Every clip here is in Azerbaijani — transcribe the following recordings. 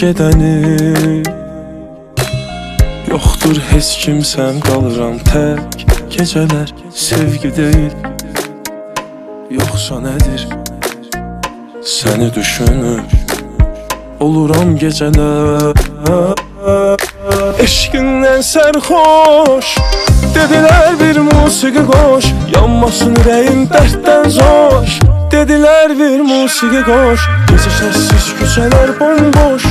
gedəni. Yoxdur heç kimsəm, qalıram tək. Gecələr sevgi deyil, yoxsa nədir? Səni düşünür oluram gecələr. Eşqindən sərxoş, dedilər bir musiqi qoş. Yanmasın ürəyim dərddən zoş, dedilər bir musiqi qoş. Gecə səssiz küçələr bomboş,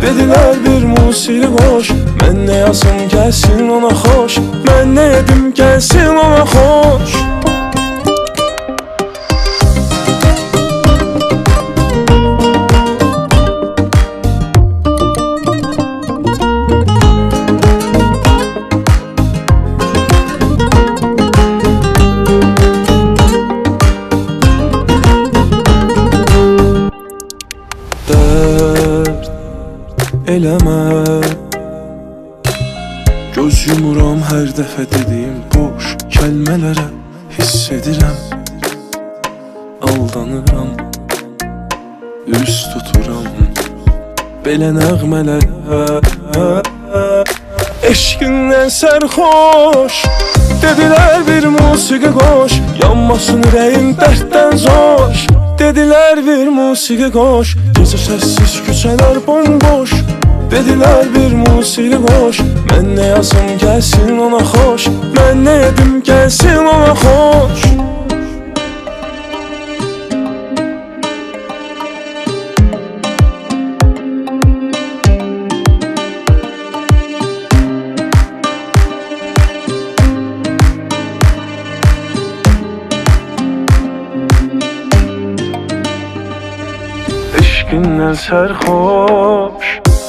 dedilər bir musiqi qoş. Mən nə yazım gəlsin ona xoş, mən nə edim gəlsin ona xoş. Dərd eləmə, göz yumuram hər dəfə dediyim boş kəlmələrə. Hiss edirəm, aldanıram, üz tuturam belə nəğmələrə. Eşqindən sərxoş, dedilər bir musiqi qoş. Yanmasın ürəyim dərddən zoş, dedilər bir musiqi qoş. Gecə səssiz küçələr bomboş, dedilər bir musiqi qoş. Mən nə yazım gəlsin ona xoş, mən nə edim gəlsin ona xoş. Eşqindən sərxoş,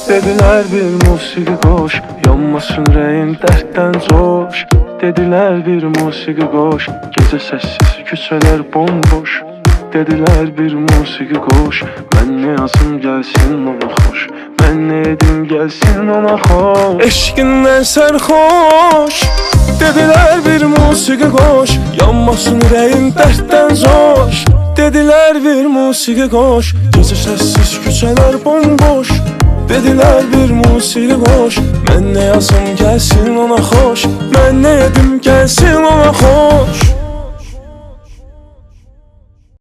dedilər bir musiqi qoş. Yanmasın ürəyim dərddən zoş, dedilər bir musiqi qoş. Gecə səssiz küçələr bomboş, dedilər bir musiqi qoş. Mən nə yazım gəlsin ona xoş, mən nə edim gəlsin ona xoş. Eşqindən sərxoş, dedilər bir musiqi qoş. Yanmasın ürəyim dərddən zoş, dedilər bir musiqi qoş. Gecə səssiz küçələr bomboş, dedilər bir musiqi qoş. Mən nə yazım gəlsin ona xoş, mən nə edim gəlsin ona xoş.